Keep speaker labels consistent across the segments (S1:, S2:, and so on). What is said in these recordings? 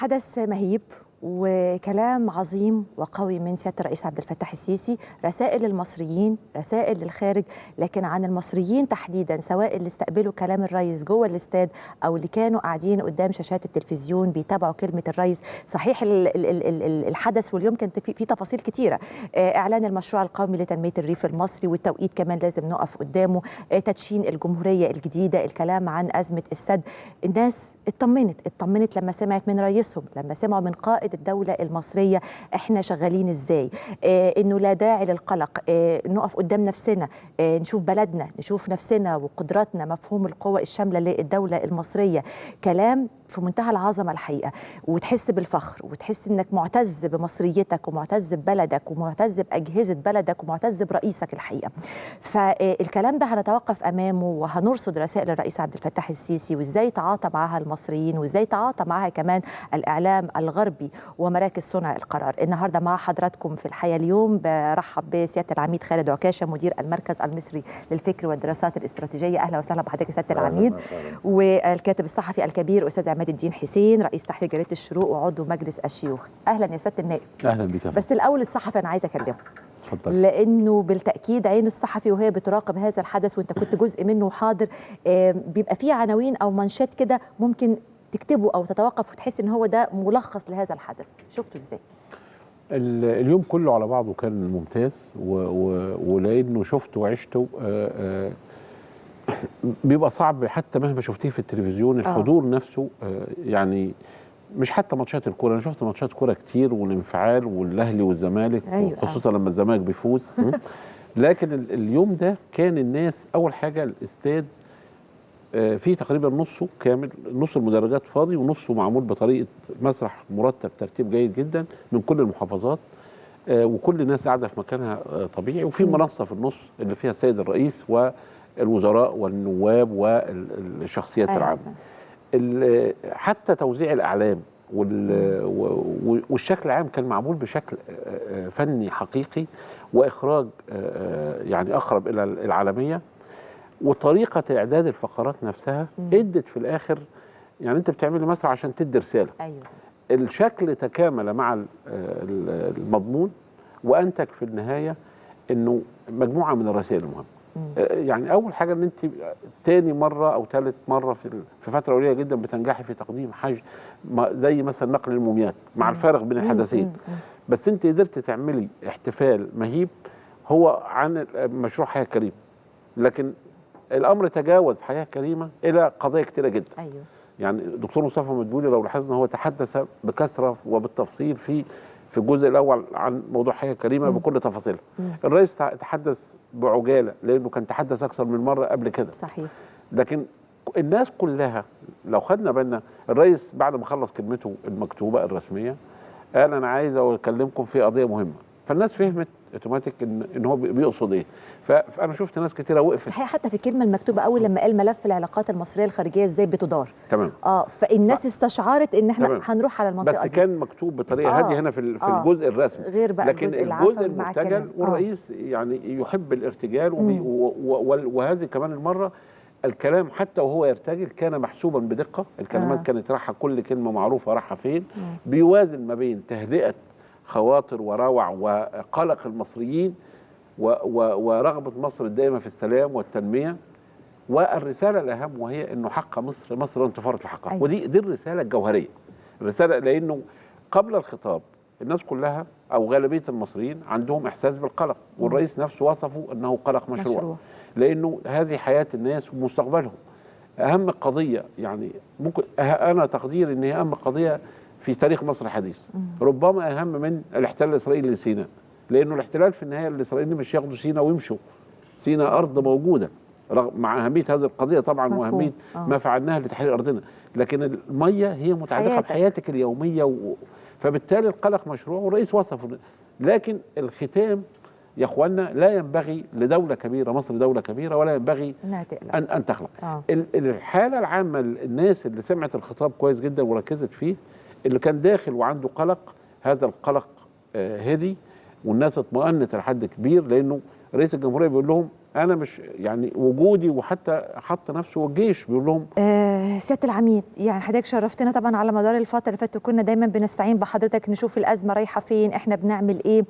S1: حدث مهيب وكلام عظيم وقوي من سيادة الرئيس عبد الفتاح السيسي، رسائل للمصريين، رسائل للخارج، لكن عن المصريين تحديدا، سواء اللي استقبلوا كلام الرئيس جوه الاستاد او اللي كانوا قاعدين قدام شاشات التلفزيون بيتابعوا كلمة الرئيس. صحيح الحدث واليوم كانت في تفاصيل كتيرة، اعلان المشروع القومي لتنمية الريف المصري والتوقيت كمان لازم نقف قدامه، تدشين الجمهورية الجديدة، الكلام عن أزمة السد. الناس اطمنت لما سمعت من رئيسهم، لما سمعوا من قائد الدولة المصرية احنا شغالين ازاي، انه لا داعي للقلق، نقف قدام نفسنا، نشوف بلدنا، نشوف نفسنا وقدراتنا، مفهوم القوة الشاملة للدولة المصرية. كلام في منتهى العظمة الحقيقة، وتحس بالفخر وتحس انك معتز بمصريتك ومعتز ببلدك ومعتز بأجهزة بلدك ومعتز برئيسك الحقيقة. فالكلام ده هنتوقف أمامه وهنرصد رسائل الرئيس عبد الفتاح السيسي وازاي تعاطى معها المصريين وازاي تعاطى معها كمان الإعلام الغربي ومراكز صنع القرار. النهارده مع حضراتكم في الحياة اليوم برحب بسيادة العميد خالد عكاشة، مدير المركز المصري للفكر والدراسات الاستراتيجية. أهلا وسهلا بحضرتك يا سيادة العميد. والكاتب الصحفي الكبير أستاذ عماد الدين حسين، رئيس تحرير جريدة الشروق وعضو مجلس الشيوخ. أهلا يا سيادة النائب.
S2: أهلا بك.
S1: بس الأول الصحفي أنا عايزة أكلمه،
S2: اتفضل.
S1: لأنه بالتأكيد عين الصحفي وهي بتراقب هذا الحدث وأنت كنت جزء منه وحاضر، بيبقى فيه عناوين أو منشات كده ممكن تكتبه أو تتوقف وتحس إن هو ده ملخص لهذا الحدث. شفته إزاي؟
S2: اليوم كله على بعضه كان ممتاز، ولأنه شفته وعشته بيبقى صعب حتى مهما شفتيه في التلفزيون. الحضور نفسه يعني مش حتى ماتشات الكوره، انا شفت ماتشات كوره كتير والانفعال والاهلي والزمالك،
S1: أيوة.
S2: خصوصا لما الزمالك بيفوز. لكن اليوم ده كان الناس اول حاجه الاستاد فيه تقريبا نصه كامل، نص المدرجات فاضي ونصه معمول بطريقه مسرح مرتب ترتيب جيد جدا من كل المحافظات، وكل الناس قاعده في مكانها طبيعي، وفي منصه في النص اللي فيها السيد الرئيس والوزراء والنواب والشخصيات العامه. حتى توزيع الاعلام والشكل العام كان معمول بشكل فني حقيقي، واخراج يعني اقرب الى العالميه، وطريقه اعداد الفقرات نفسها ادت في الاخر، يعني انت بتعمل مسرح عشان تدي رساله.
S1: أيوة.
S2: الشكل تكامل مع المضمون، وانتج في النهايه انه مجموعه من الرسائل المهمه. يعني اول حاجه ان انت تاني مره او ثالث مره في فتره قليله جدا بتنجحي في تقديم حاجه زي مثلا نقل الموميات مع الفارق بين الحدثين، بس انت قدرت تعملي احتفال مهيب هو عن مشروع حياه كريمه، لكن الامر تجاوز حياه كريمه الى قضايا كتيره جدا.
S1: أيوة.
S2: يعني الدكتور مصطفى مدبولي لو لاحظنا هو تحدث بكثره وبالتفصيل في الجزء الاول عن موضوع حياه كريمه بكل تفاصيلها. الرئيس تحدث بعجاله لانه كان تحدث اكثر من مره قبل كده.
S1: صحيح.
S2: لكن الناس كلها لو خدنا بالنا، الرئيس بعد ما خلص كلمته المكتوبه الرسميه قال انا عايز اكلمكم في قضيه مهمه، فالناس فهمت اوتوماتيك ان هو بيقصد ايه. فانا شفت ناس كتيره وقفت.
S1: صحيح، حتى في الكلمه المكتوبه اول لما قال ملف العلاقات المصريه الخارجيه ازاي بتدار.
S2: تمام.
S1: فالناس استشعرت ان احنا هنروح على المنطقه
S2: بس
S1: دي.
S2: كان مكتوب بطريقه هاديه هنا في الجزء الرسمي،
S1: غير بقى
S2: لكن الجزء المرتجل والرئيس يعني يحب الارتجال، وهذه كمان المره الكلام حتى وهو يرتجل كان محسوبا بدقه. الكلمات كانت رايحه، كل كلمه معروفه رايحه فين، بيوازن ما بين تهدئه خواطر وروع وقلق المصريين ورغبه مصر الدائمه في السلام والتنميه، والرساله الاهم وهي انه حق مصر لن تفرط في حقها.
S1: أيوة.
S2: ودي الرساله الجوهريه، الرساله، لانه قبل الخطاب الناس كلها او غالبيه المصريين عندهم احساس بالقلق، والرئيس نفسه وصفه انه قلق مشروع. لانه هذه حياه الناس ومستقبلهم. اهم قضيه، يعني ممكن انا تقديري ان هي اهم قضيه في تاريخ مصر الحديث، ربما اهم من الاحتلال الاسرائيلي لسيناء، لانه الاحتلال في النهايه الاسرائيليين مش ياخدوا سيناء ويمشوا، سيناء ارض موجوده مع اهميه هذه القضيه طبعا واهميه ما فعلناها لتحرير ارضنا، لكن الميه هي متعلقه بحياتك اليوميه فبالتالي القلق مشروع والرئيس وصفه. لكن الختام يا اخوانا، لا ينبغي لدوله كبيره، مصر دوله كبيره، ولا ينبغي ان تخلق. الحاله العامه، الناس اللي سمعت الخطاب كويس جدا وركزت فيه، اللي كان داخل وعنده قلق، هذا القلق هدي والناس اطمأنت لحد كبير، لانه رئيس الجمهوريه بيقول لهم انا مش يعني وجودي، وحتى حط نفسه والجيش بيقول لهم.
S1: سياده العميد، يعني حضرتك شرفتنا طبعا على مدار الفتره اللي فاتت، كنا دايما بنستعين بحضرتك نشوف الازمه رايحه فين، احنا بنعمل ايه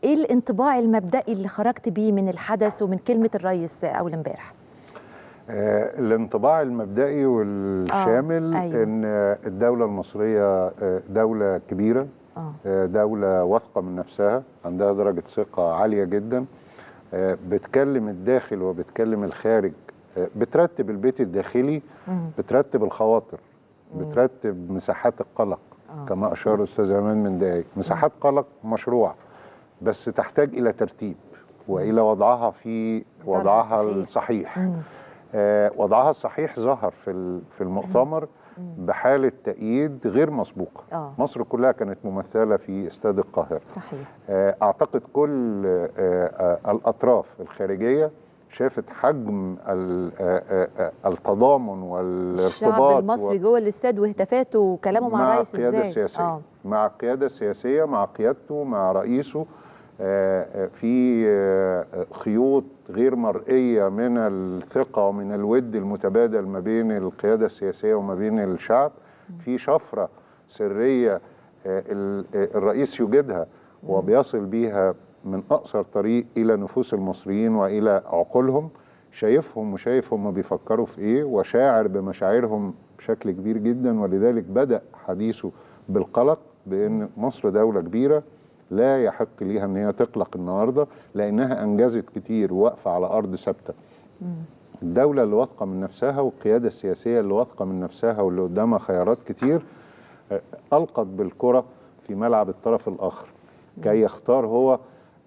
S1: الانطباع المبدئي اللي خرجت بيه من الحدث ومن كلمه الرئيس اول امبارح؟
S3: الانطباع المبدئي والشامل
S1: أيوة.
S3: ان الدولة المصرية دولة كبيرة، دولة واثقة من نفسها، عندها درجة ثقة عالية جدا، بتكلم الداخل وبتكلم الخارج، بترتب البيت الداخلي، بترتب الخواطر، بترتب مساحات القلق كما أشار الأستاذ عمان من دقايق. مساحات قلق مشروع، بس تحتاج إلى ترتيب وإلى وضعها في وضعها الصحيح. وضعها الصحيح ظهر في المؤتمر بحالة تأييد غير مسبوقة. مصر كلها كانت ممثلة في استاد القاهرة.
S1: صحيح.
S3: أعتقد كل الأطراف الخارجية شافت حجم التضامن والارتباط
S1: الشعب المصري جوه الاستاد وهتافاته وكلامه مع الرئيس ازاي؟
S3: مع القيادة السياسية، مع القيادة السياسية، مع قيادته، مع رئيسه، في خيوط غير مرئية من الثقة ومن الود المتبادل ما بين القيادة السياسية وما بين الشعب. في شفرة سرية الرئيس يوجدها وبيصل بيها من أقصر طريق إلى نفوس المصريين وإلى عقولهم، شايفهم وشايف هم بيفكروا في إيه وشاعر بمشاعرهم بشكل كبير جدا. ولذلك بدأ حديثه بالقلق، بأن مصر دولة كبيرة لا يحق ليها ان هي تقلق النهارده، لانها انجزت كتير وواقفه على ارض ثابته. الدوله اللي واثقه من نفسها والقياده السياسيه اللي واثقه من نفسها واللي قدامها خيارات كتير القت بالكره في ملعب الطرف الاخر كي يختار هو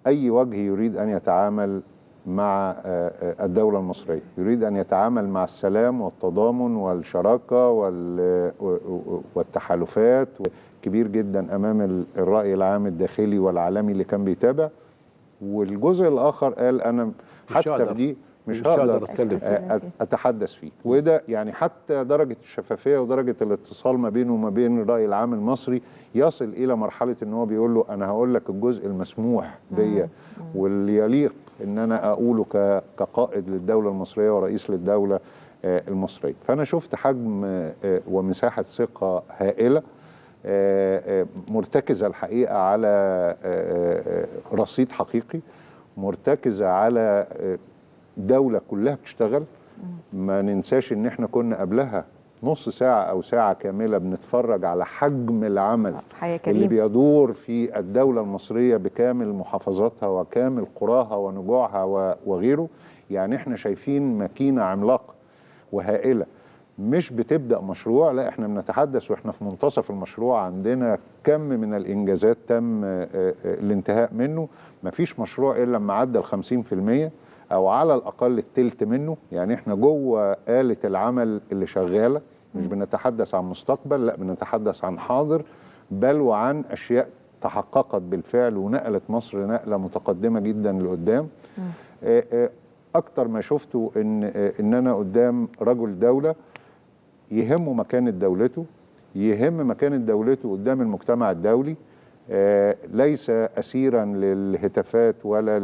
S3: اي وجه يريد ان يتعامل مع الدوله المصريه، يريد ان يتعامل مع السلام والتضامن والشراكه والتحالفات كبير جدا امام الراي العام الداخلي والعالمي اللي كان بيتابع. والجزء الاخر قال انا حتى في دي مش هقدر اتحدث فيه. وده يعني حتى درجه الشفافيه ودرجه الاتصال ما بينه وما بين الراي العام المصري يصل الى مرحله ان هو بيقول له انا هقول لك الجزء المسموح بيا واللي يليق ان انا اقوله كقائد للدوله المصريه ورئيس للدوله المصريه. فانا شفت حجم ومساحه ثقه هائله مرتكزة الحقيقة على رصيد حقيقي، مرتكزة على دولة كلها بتشتغل. ما ننساش ان احنا كنا قبلها نص ساعة او ساعة كاملة بنتفرج على حجم العمل اللي بيدور في الدولة المصرية بكامل محافظاتها وكامل قراها ونجوعها وغيره. يعني احنا شايفين ماكينة عملاقة وهائلة مش بتبدأ مشروع، لا احنا بنتحدث واحنا في منتصف المشروع. عندنا كم من الانجازات تم الانتهاء منه، مفيش مشروع الا لما عدى ال 50% او على الاقل التلت منه. يعني احنا جوه آلة العمل اللي شغالة، مش بنتحدث عن مستقبل، لا بنتحدث عن حاضر، بل وعن اشياء تحققت بالفعل ونقلت مصر نقلة متقدمة جدا لقدام. اكتر ما شفته ان انا قدام رجل دولة يهمه مكانة دولته، يهم مكانة دولته قدام المجتمع الدولي، ليس أسيرا للهتافات ولا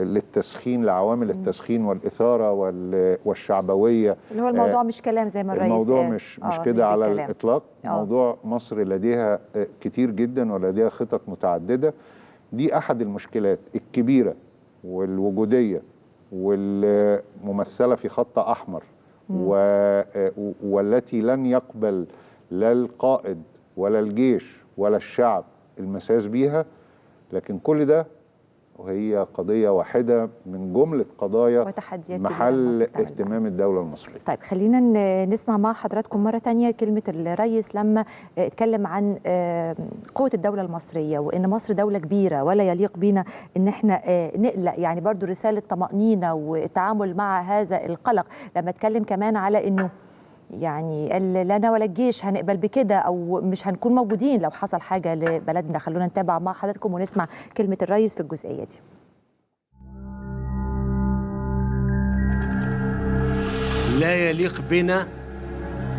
S3: للتسخين، لعوامل التسخين والإثارة والشعبوية.
S1: اللي هو الموضوع مش كلام زي ما الرئيس
S3: الموضوع مش كده على الإطلاق. موضوع مصر لديها كتير جدا ولديها خطط متعددة. دي أحد المشكلات الكبيرة والوجودية والممثلة في خط أحمر والتي لن يقبل لا القائد ولا الجيش ولا الشعب المساس بيها. لكن كل ده وهي قضية واحدة من جملة قضايا محل اهتمام الدولة المصرية.
S1: طيب خلينا نسمع مع حضراتكم مرة تانية كلمة الرئيس لما اتكلم عن قوة الدولة المصرية وإن مصر دولة كبيرة ولا يليق بينا إن احنا نقلق. يعني برضو رسالة طمأنينة والتعامل مع هذا القلق. لما اتكلم كمان على إنه يعني لا انا ولا الجيش هنقبل بكده او مش هنكون موجودين لو حصل حاجه لبلدنا. خلونا نتابع مع حضراتكم ونسمع كلمه الرئيس في الجزئيه دي.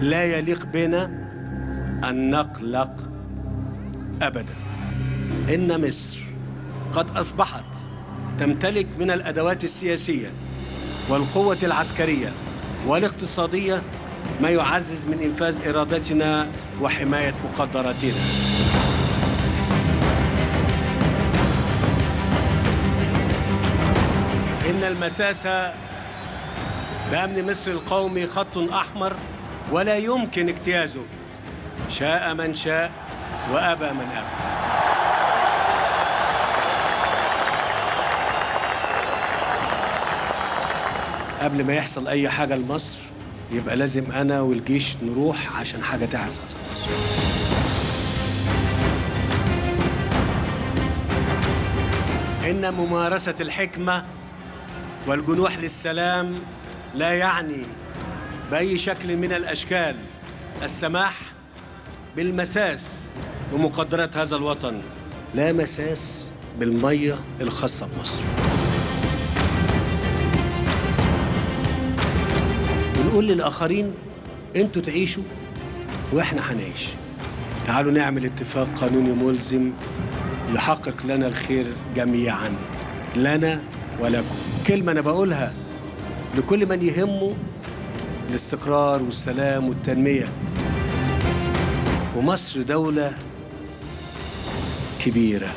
S4: لا يليق بنا ان نقلق ابدا. ان مصر قد اصبحت تمتلك من الأدوات السياسية والقوة العسكرية والاقتصادية ما يعزز من إنفاذ إرادتنا وحماية مقدراتنا. إن المساس بأمن مصر القومي خط أحمر ولا يمكن اجتيازه، شاء من شاء وأبى من أبى. قبل ما يحصل أي حاجة لمصر يبقى لازم أنا والجيش نروح عشان حاجة تحصل لمصر. إن ممارسة الحكمة والجنوح للسلام لا يعني بأي شكل من الأشكال السماح بالمساس بمقدرات هذا الوطن، لا مساس بالمية الخاصة بمصر. بنقول للآخرين انتوا تعيشوا واحنا هنعيش، تعالوا نعمل اتفاق قانوني ملزم يحقق لنا الخير جميعا، لنا ولكم. كلمة أنا بقولها لكل من يهمه الاستقرار والسلام والتنمية. ومصر دولة كبيرة،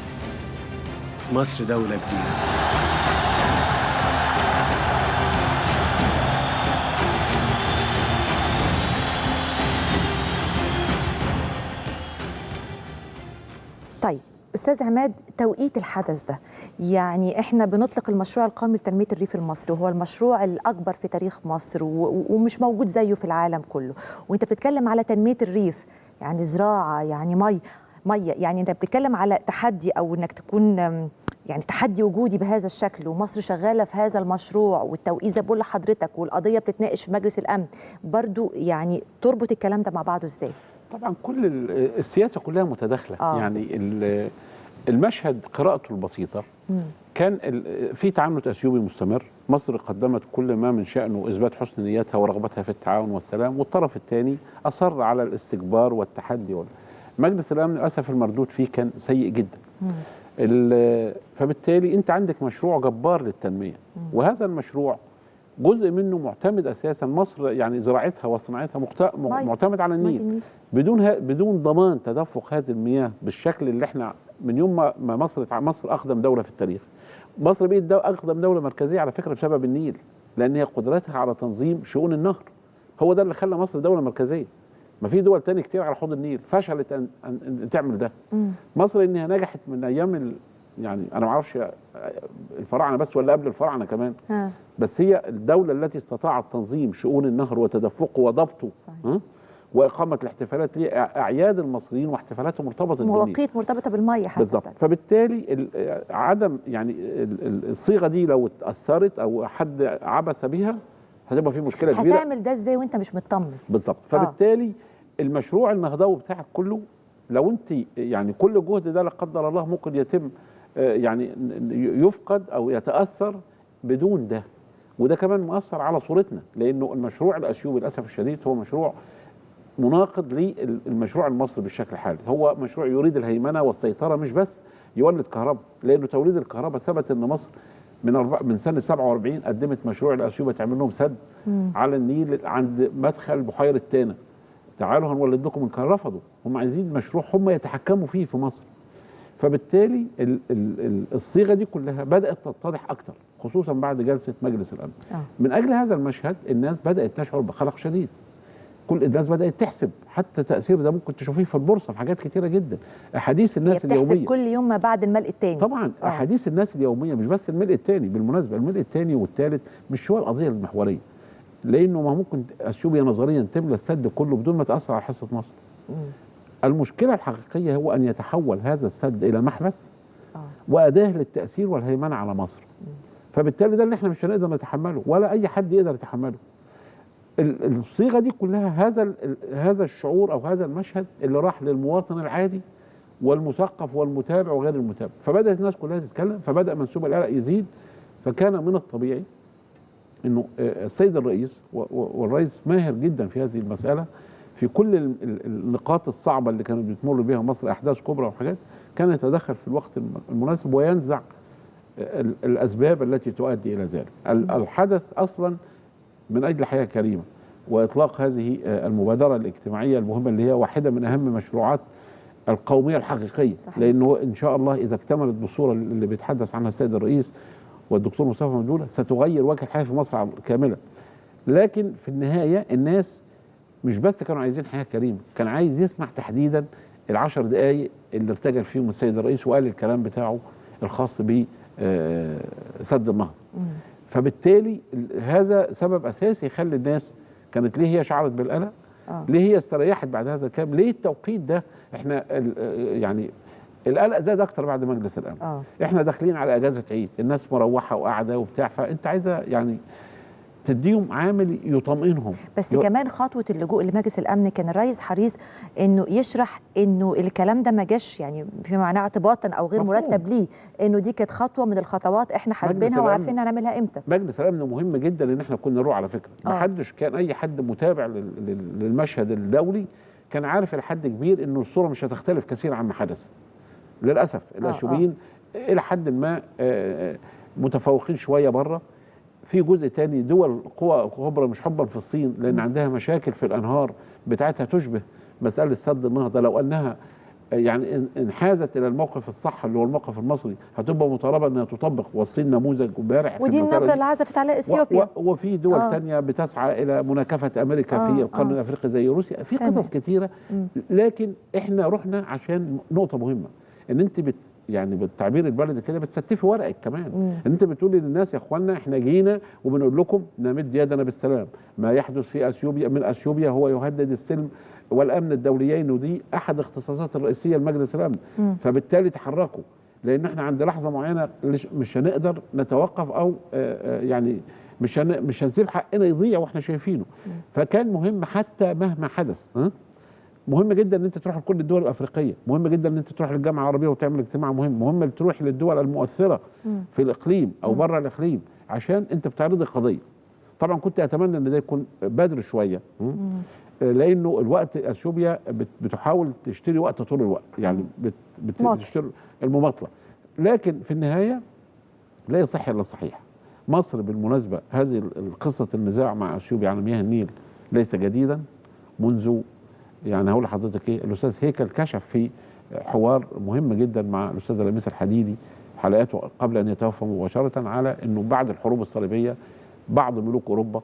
S4: مصر دولة كبيرة.
S1: طيب أستاذ عماد، توقيت الحدث ده، يعني احنا بنطلق المشروع القومي لتنمية الريف المصري وهو المشروع الأكبر في تاريخ مصر ومش موجود زيه في العالم كله، وانت بتتكلم على تنمية الريف، يعني زراعة، يعني مية، يعني انت بتتكلم على تحدي او انك تكون يعني تحدي وجودي بهذا الشكل، ومصر شغالة في هذا المشروع، والتوقيت زي بقول لحضرتك، والقضية بتتناقش في مجلس الأمن، برضو يعني تربط الكلام ده مع بعضه ازاي؟
S2: طبعا كل السياسة كلها متداخلة. يعني المشهد قراءته البسيطة كان في تعنت أثيوبي مستمر، مصر قدمت كل ما من شأنه إثبات حسن نيتها ورغبتها في التعاون والسلام، والطرف الثاني أصر على الاستكبار والتحدي. مجلس الأمن للأسف المردود فيه كان سيء جدا. فبالتالي أنت عندك مشروع جبار للتنمية، وهذا المشروع جزء منه معتمد أساسا، مصر يعني زراعتها وصناعتها معتمد على النيل، بدون ضمان تدفق هذه المياه بالشكل اللي احنا من يوم ما مصر أقدم دولة في التاريخ. مصر بقت أقدم دولة مركزية على فكرة بسبب النيل، لأن هي قدرتها على تنظيم شؤون النهر، هو ده اللي خلى مصر دولة مركزية. ما في دول تاني كتير على حوض النيل فشلت أن تعمل ده. مصر إنها نجحت من أيام يعني أنا ما أعرفش الفراعنة بس ولا قبل الفراعنة كمان، بس هي الدولة التي استطاعت تنظيم شؤون النهر وتدفقه وضبطه وإقامة الاحتفالات ليه. أعياد المصريين واحتفالاتهم مرتبطة بالنيل،
S1: مواقيت مرتبطة بالمية حتى.
S2: بالظبط. فبالتالي عدم يعني الصيغة دي لو اتأثرت أو حد عبث بها هتبقى في مشكلة كبيرة.
S1: هتعمل ده ازاي وانت مش مطمن؟
S2: بالظبط. فبالتالي المشروع النهضوي بتاعك كله لو انت يعني كل جهد ده لا قدر الله ممكن يتم يعني يفقد او يتاثر بدون ده، وده كمان مؤثر على صورتنا، لانه المشروع الاثيوبي للاسف الشديد هو مشروع مناقض للمشروع المصري بالشكل الحالي. هو مشروع يريد الهيمنه والسيطره، مش بس يولد كهرباء، لانه توليد الكهرباء ثبت ان مصر من سنه 47 قدمت مشروع الاثيوبي تعمل لهم سد على النيل عند مدخل بحيره تانا، تعالوا هنولد لكم الكهرباء. رفضوا، هم عايزين مشروع هم يتحكموا فيه في مصر. فبالتالي الصيغه دي كلها بدات تتضح اكتر، خصوصا بعد جلسه مجلس الامن. من اجل هذا المشهد الناس بدات تشعر بقلق شديد، كل الناس بدات تحسب، حتى تاثير ده ممكن تشوفيه في البورصه في حاجات كتيره جدا. احاديث الناس اليوميه
S1: كل يوم ما بعد الملء الثاني
S2: طبعا. احاديث الناس اليوميه مش بس الملء الثاني، بالمناسبه الملء الثاني والثالث مش هو القضيه المحوريه، لانه ما ممكن اثيوبيا نظريا تملى السد كله بدون ما تاثر على حصه مصر. المشكله الحقيقيه هو ان يتحول هذا السد الى محبس واداه للتاثير والهيمنه على مصر. فبالتالي ده اللي احنا مش هنقدر نتحمله ولا اي حد يقدر يتحمله. الصيغه دي كلها هذا الشعور او هذا المشهد اللي راح للمواطن العادي والمثقف والمتابع وغير المتابع، فبدات الناس كلها تتكلم، فبدا منسوب القلق يزيد. فكان من الطبيعي انه السيد الرئيس والرئيس ماهر جدا في هذه المساله، في كل النقاط الصعبه اللي كانت بتمر بها مصر، احداث كبرى وحاجات، كان يتدخل في الوقت المناسب وينزع الاسباب التي تؤدي الى ذلك. الحدث اصلا من اجل حياه كريمه، واطلاق هذه المبادره الاجتماعيه المهمه اللي هي واحده من اهم مشروعات القوميه الحقيقيه. صحيح. لانه ان شاء الله اذا اكتملت بالصوره اللي بيتحدث عنها السيد الرئيس والدكتور مصطفى مدبولي ستغير وجه الحياه في مصر كاملا. لكن في النهايه الناس مش بس كانوا عايزين حياه كريمه، كان عايز يسمع تحديدا ال10 دقائق اللي ارتجل فيهم السيد الرئيس وقال الكلام بتاعه الخاص ب سد النهضه. فبالتالي هذا سبب اساسي يخلي الناس كانت ليه هي شعرت بالقلق، ليه هي استريحت بعد هذا الكلام، ليه التوقيت ده. احنا يعني القلق زاد اكتر بعد مجلس الامن. احنا داخلين على اجازه عيد، الناس مروحه وقاعده وبتاع، فانت عايزه يعني تديهم عامل يطمئنهم.
S1: بس كمان خطوه اللجوء لمجلس الامن كان الرئيس حريص انه يشرح انه الكلام ده ما جاش يعني في معناه اعتباطا او غير مرتب ليه، انه دي كانت خطوه من الخطوات احنا حاسبينها وعارفين هنعملها امتى.
S2: مجلس الامن مهم جدا ان احنا كنا نروح على فكره. ما حدش كان اي حد متابع للمشهد الدولي كان عارف لحد كبير انه الصوره مش هتختلف كثير عما حدث. للاسف الاثيوبيين الى حد ما متفوقين شويه بره. في جزء تاني دول قوى كبرى مش حبا في الصين لان عندها مشاكل في الانهار بتاعتها تشبه مساله سد النهضه، لو انها يعني انحازت الى الموقف الصح اللي هو الموقف المصري هتبقى مطالبه انها تطبق، والصين نموذج بارع.
S1: ودي النبره اللي عزفت على اثيوبيا.
S2: وفي دول تانية بتسعى الى مناكفه امريكا في القرن الافريقي زي روسيا، في قصص كتيره. لكن احنا رحنا عشان نقطه مهمه، ان انت يعني بالتعبير البلدي كده بتستفي ورقك كمان. ان انت بتقولي للناس يا اخوانا احنا جينا وبنقول لكم نمد يدنا بالسلام، ما يحدث في اثيوبيا من اثيوبيا هو يهدد السلم والامن الدوليين، ودي احد اختصاصات الرئيسيه لمجلس الامن. فبالتالي تحركوا، لان احنا عند لحظه معينه مش هنقدر نتوقف او يعني مش هنسيب حقنا يضيع واحنا شايفينه. فكان مهم حتى مهما حدث. مهم جدا ان انت تروح لكل الدول الافريقيه، مهم جدا ان انت تروح للجامعه العربيه وتعمل اجتماع مهم تروح للدول المؤثره في الاقليم او بره الاقليم عشان انت بتعرض القضيه. طبعا كنت اتمنى ان ده يكون بدري شويه، لانه الوقت اثيوبيا بتحاول تشتري وقت طول الوقت، يعني بتشتري المماطله. لكن في النهايه لا يصح الا الصحيح. مصر بالمناسبه هذه قصه النزاع مع اثيوبيا على مياه النيل ليس جديدا. منذ يعني هقول لحضرتك ايه، الاستاذ هيكل كشف في حوار مهم جدا مع الاستاذ لميس الحديدي حلقاته قبل ان يتوفى مباشره على انه بعد الحروب الصليبيه بعض ملوك اوروبا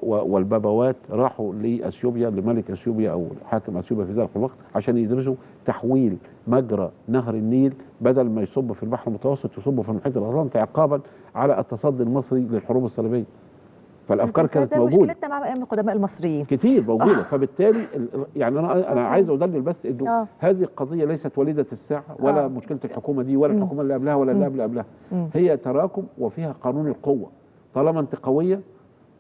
S2: والبابوات راحوا لاثيوبيا لملك اثيوبيا او حاكم اثيوبيا في ذلك الوقت عشان يدرسوا تحويل مجرى نهر النيل بدل ما يصب في البحر المتوسط يصب في المحيط الاطلنطي عقابا على التصدي المصري للحروب الصليبيه. فالافكار كانت موجوده.
S1: مشكلتنا مع القدماء المصريين
S2: كتير موجوده. فبالتالي يعني انا عايز ادلل بس انه هذه القضيه ليست وليده الساعه ولا مشكله الحكومه دي ولا الحكومه اللي قبلها ولا اللي قبلها. هي تراكم وفيها قانون القوه. طالما انت قويه،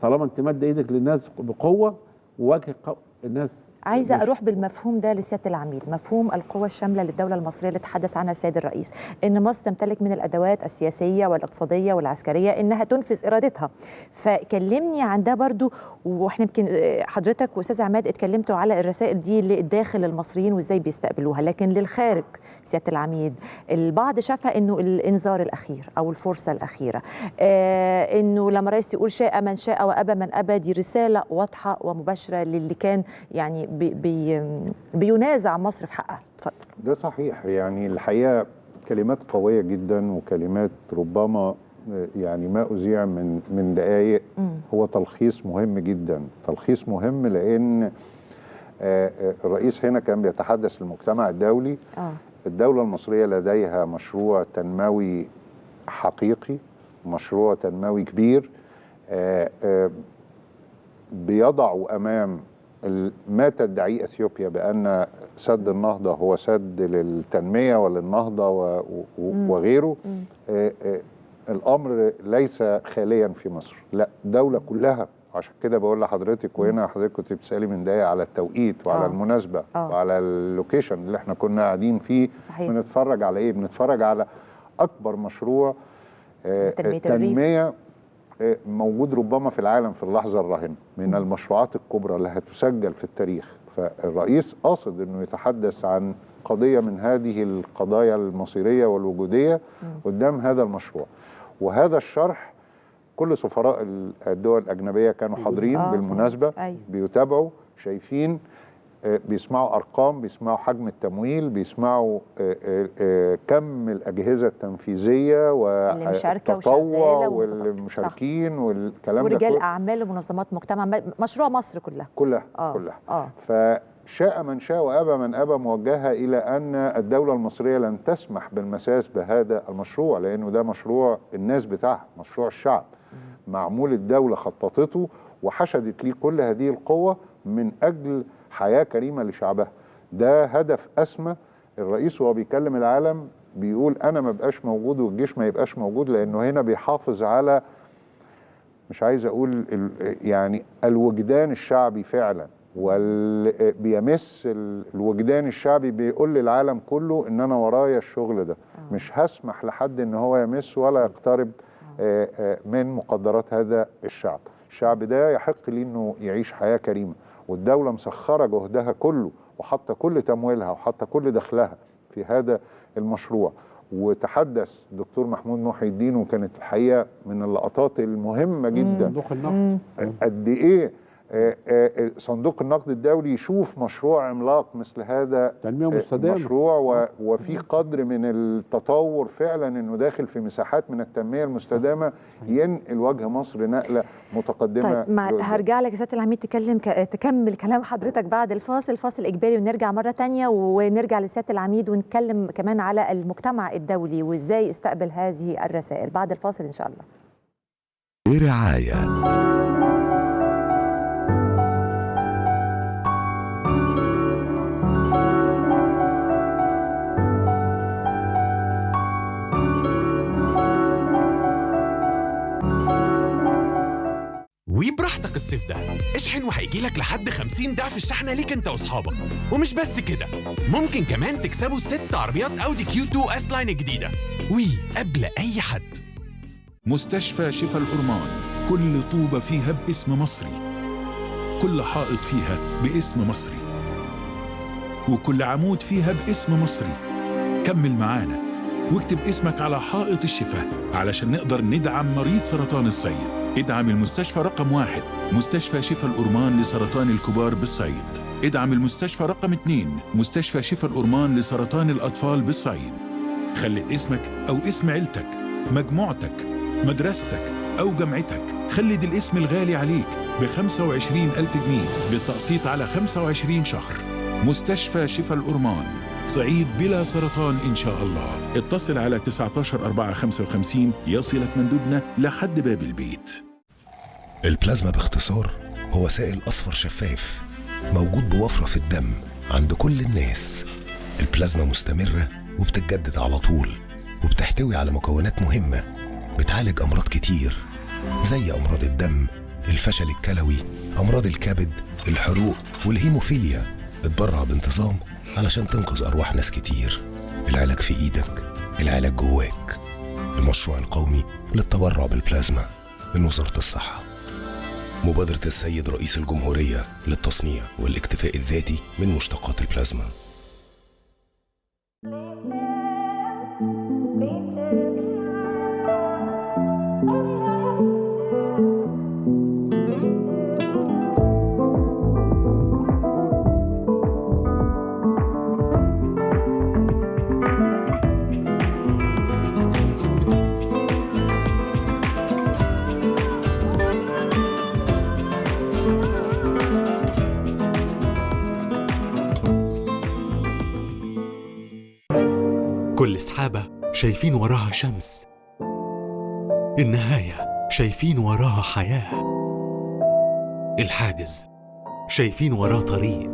S2: طالما انت مد ايدك للناس بقوه وواجه الناس.
S1: عايزه اروح بالمفهوم ده لسياده العميد، مفهوم القوه الشامله للدوله المصريه اللي تحدث عنها السيد الرئيس، ان مصر تمتلك من الادوات السياسيه والاقتصاديه والعسكريه انها تنفذ ارادتها. فكلمني عن ده برضو، واحنا يمكن حضرتك واستاذ عماد اتكلمتوا على الرسائل دي للداخل المصريين وازاي بيستقبلوها، لكن للخارج سياده العميد البعض شافها انه الانذار الاخير او الفرصه الاخيره، انه لما الرئيس يقول شاء من شاء وابى من ابى، دي رساله واضحه ومباشره للي كان يعني بينازع مصر في حقها. اتفضل.
S3: ده صحيح، يعني الحقيقه كلمات قويه جدا وكلمات ربما يعني ما اذيع من دقائق. هو تلخيص مهم جدا، تلخيص مهم لان الرئيس هنا كان بيتحدث للمجتمع الدولي. الدوله المصريه لديها مشروع تنموي حقيقي، مشروع تنموي كبير بيضع امام ما تدعيه اثيوبيا بان سد النهضه هو سد للتنميه وللنهضه وغيره. الامر ليس خاليا في مصر، لا، الدوله كلها. عشان كده بقول لحضرتك، وهنا حضرتك كنت بتسالي من دقايق على التوقيت وعلى المناسبه وعلى اللوكيشن اللي احنا كنا قاعدين فيه. صحيح. بنتفرج على ايه؟ بنتفرج على اكبر مشروع تنميه موجود ربما في العالم في اللحظه الراهنه، من المشروعات الكبرى اللي هتسجل في التاريخ فالرئيس قاصد انه يتحدث عن قضية من هذه القضايا المصيرية والوجودية قدام هذا المشروع. وهذا الشرح كل سفراء الدول الأجنبية كانوا حاضرين بالمناسبة.
S1: أيوة.
S3: بيتابعوا، شايفين، بيسمعوا أرقام، بيسمعوا حجم التمويل، بيسمعوا كم الأجهزة التنفيذية والتطوع والمشاركين والكلام ده
S1: ورجال أعمال ومنظمات مجتمع، مشروع مصر كلها
S3: كلها. فشاء من شاء وأبى من أبى موجهة إلى أن الدولة المصرية لن تسمح بالمساس بهذا المشروع، لأنه ده مشروع الناس بتاعها، مشروع الشعب معمول، الدولة خططته وحشدت ليه كل هذه القوة من أجل حياة كريمة لشعبها. ده هدف أسمى. الرئيس وهو بيكلم العالم بيقول أنا ما بقاش موجود والجيش ما يبقاش موجود، لأنه هنا بيحافظ على، مش عايز أقول يعني الوجدان الشعبي فعلا، بيمس الوجدان الشعبي، بيقول للعالم كله إن أنا ورايا الشغل ده، مش هسمح لحد إن هو يمس ولا يقترب من مقدرات هذا الشعب. الشعب ده يحق ليه إنه يعيش حياة كريمة، والدولة مسخرة جهدها كله وحاطة كل تمويلها وحاطة كل دخلها في هذا المشروع. وتحدث دكتور محمود محي الدين، وكانت الحقيقة من اللقطات المهمة جدا
S2: صندوق النقد
S3: قد إيه صندوق النقد الدولي يشوف مشروع عملاق مثل هذا
S2: تنمية مستدامة،
S3: مشروع وفي قدر من التطور فعلا انه داخل في مساحات من التنمية المستدامة ينقل وجه مصر نقلة متقدمة.
S1: طيب هرجع لك يا سيادة العميد تكمل كلام حضرتك بعد الفاصل إجباري، ونرجع مرة تانية ونرجع لسيادة العميد ونتكلم كمان على المجتمع الدولي وإزاي استقبل هذه الرسائل بعد الفاصل إن شاء الله.
S5: برعاية
S6: وبراحتك الصيف ده اشحن وهيجيلك لحد 50 ضعف الشحنة ليك انت واصحابك. ومش بس كده، ممكن كمان تكسبوا 6 عربيات اودي Q2 S لاين الجديدة قبل اي حد.
S5: مستشفى شفا الأورمان، كل طوبة فيها باسم مصري، كل حائط فيها باسم مصري، وكل عمود فيها باسم مصري. كمل معانا واكتب اسمك على حائط الشفاء علشان نقدر ندعم مريض سرطان الصيد. ادعم المستشفى رقم 1 مستشفى شفا الأورمان لسرطان الكبار بالصيد. ادعم المستشفى رقم 2 مستشفى شفا الأورمان لسرطان الأطفال بالصيد. خلي اسمك أو اسم عيلتك، مجموعتك، مدرستك أو جامعتك، خلد الاسم الغالي عليك ب25,000 جنيه بالتقسيط على 25 شهر. مستشفى شفا الأورمان، صعيد بلا سرطان إن شاء الله. اتصل على 19 455 يصلك مندوبنا لحد باب البيت.
S7: البلازما باختصار هو سائل أصفر شفاف موجود بوفرة في الدم عند كل الناس. البلازما مستمرة وبتتجدد على طول، وبتحتوي على مكونات مهمة بتعالج أمراض كتير زي أمراض الدم، الفشل الكلوي، أمراض الكبد، الحروق والهيموفيليا. اتبرع بانتظام علشان تنقذ أرواح ناس كتير. العلاج في إيدك، العلاج جواك. المشروع القومي للتبرع بالبلازما من وزارة الصحة، مبادرة السيد رئيس الجمهورية للتصنيع والاكتفاء الذاتي من مشتقات البلازما.
S6: كل سحابة شايفين وراها شمس، النهاية شايفين وراها حياة، الحاجز شايفين وراه طريق،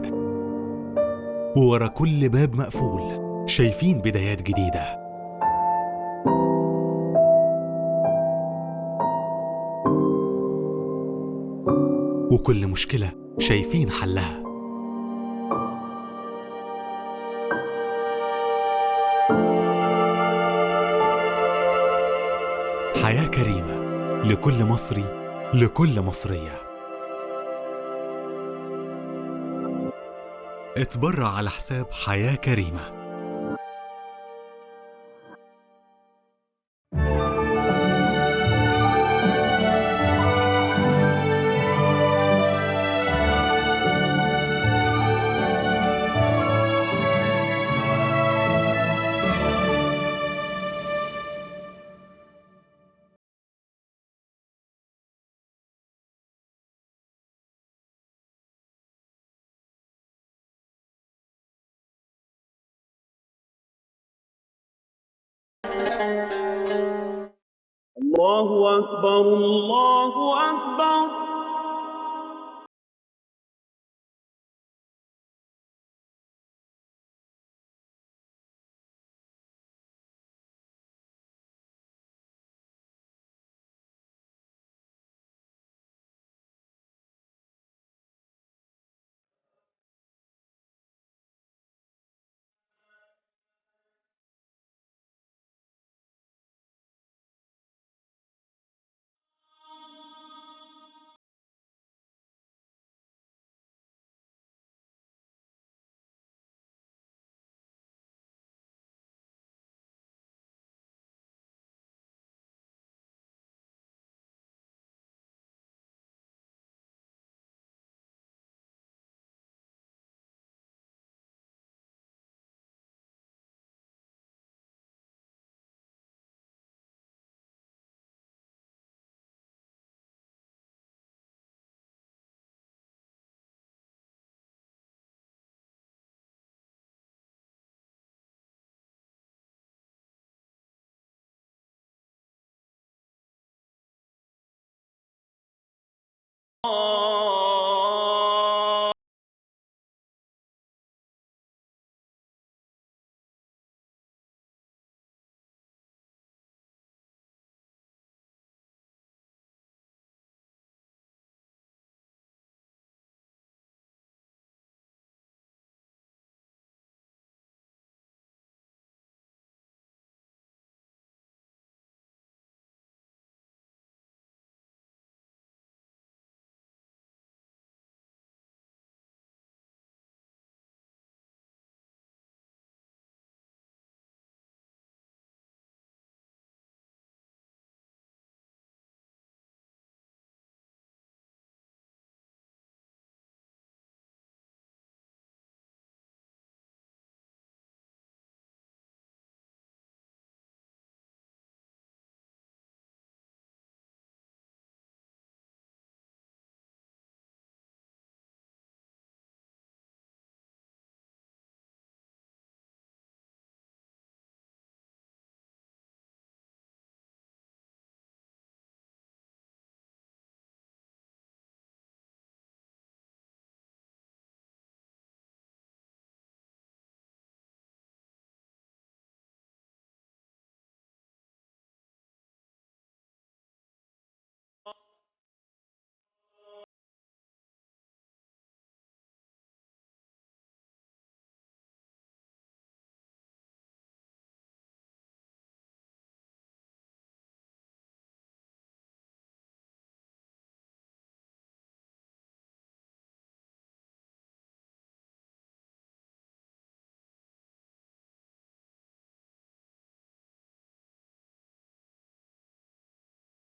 S6: وورا كل باب مقفول شايفين بدايات جديدة. وكل مشكلة شايفين حلها. حياة كريمة لكل مصري، لكل مصرية.
S8: اتبرع على حساب حياة كريمة.
S9: الله أكبر الله أكبر.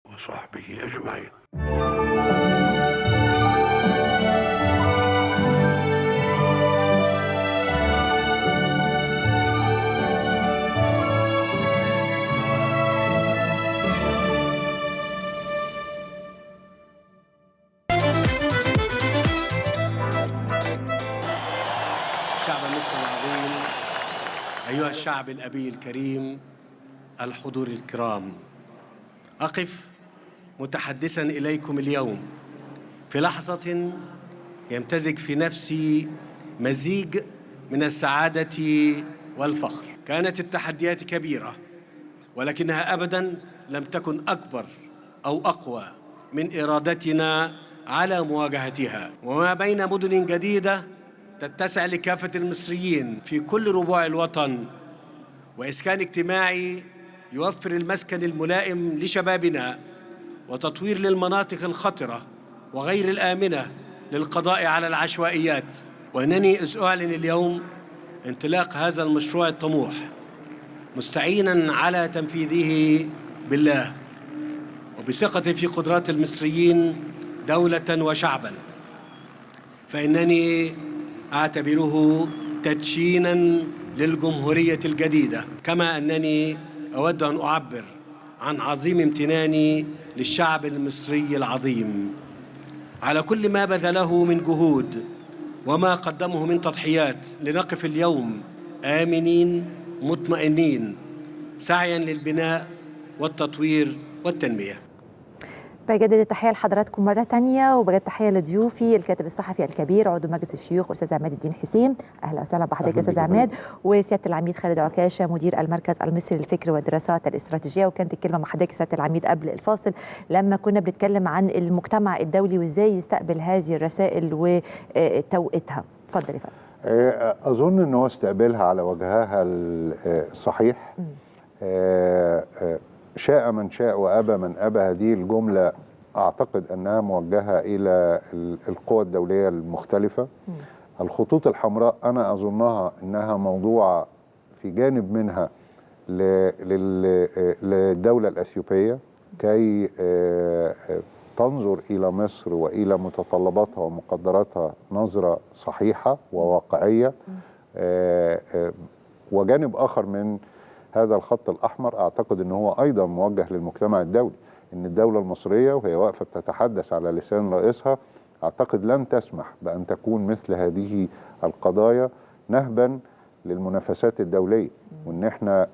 S10: وصحبه أجمعين.
S4: شعب مصر العظيم، أيها الشعب الأبي الكريم، الحضور الكرام، أقف متحدثاً إليكم اليوم في لحظة يمتزج في نفسي مزيج من السعادة والفخر. كانت التحديات كبيرة، ولكنها أبداً لم تكن أكبر أو أقوى من إرادتنا على مواجهتها. وما بين مدن جديدة تتسع لكافة المصريين في كل ربوع الوطن، وإسكان اجتماعي يوفر المسكن الملائم لشبابنا، وتطوير للمناطق الخطرة وغير الآمنة للقضاء على العشوائيات، وأنني أعلن اليوم انطلاق هذا المشروع الطموح مستعينا على تنفيذه بالله وبثقتي في قدرات المصريين دولة وشعبا، فإنني أعتبره تدشينا للجمهورية الجديدة، كما أنني أود أن أعبر عن عظيم امتناني للشعب المصري العظيم على كل ما بذله من جهود وما قدمه من تضحيات لنقف اليوم آمنين مطمئنين سعيا للبناء والتطوير والتنمية.
S1: بجدد التحية لحضراتكم مرة تانية، وبجد تحية لضيوفي الكاتب الصحفي الكبير عضو مجلس الشيوخ أستاذ عماد الدين حسين. أهلا وسهلا بحضرتك يا أستاذ عماد. وسيادة العميد خالد عكاشة مدير المركز المصري للفكر والدراسات الاستراتيجية. وكانت الكلمة مع حضرتك سيادة العميد قبل الفاصل لما كنا بنتكلم عن المجتمع الدولي وإزاي يستقبل هذه الرسائل وتوقيتها. اتفضل يا فندم.
S3: أظن أن هو استقبلها على وجهها الصحيح. شاء من شاء وأبى من أبى، هذه الجملة أعتقد أنها موجهة إلى القوى الدولية المختلفة. الخطوط الحمراء أنا أظنها أنها موضوع في جانب منها للدولة الأثيوبية كي تنظر إلى مصر وإلى متطلباتها ومقدراتها نظرة صحيحة وواقعية. وجانب آخر من هذا الخط الأحمر أعتقد أنه هو أيضا موجه للمجتمع الدولي، أن الدولة المصرية وهي واقفة بتتحدث على لسان رئيسها أعتقد لن تسمح بأن تكون مثل هذه القضايا نهبا للمنافسات الدولية، وأن احنا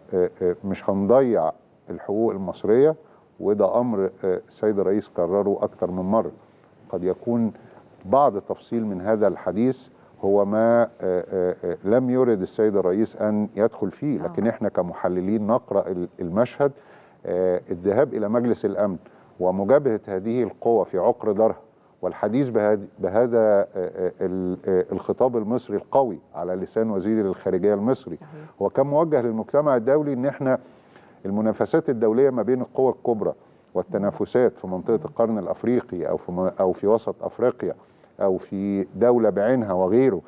S3: مش هنضيع الحقوق المصرية. وده أمر السيد الرئيس كرره أكثر من مرة. قد يكون بعض تفصيل من هذا الحديث هو ما لم يرد السيد الرئيس أن يدخل فيه، لكن احنا كمحللين نقرأ المشهد. الذهاب إلى مجلس الأمن ومجابهة هذه القوى في عقر دارها والحديث بهذا الخطاب المصري القوي على لسان وزير الخارجية المصري هو كان موجه للمجتمع الدولي ان احنا المنافسات الدولية ما بين القوى الكبرى والتنافسات في منطقة القرن الأفريقي أو في وسط أفريقيا أو في دولة بعينها وغيره،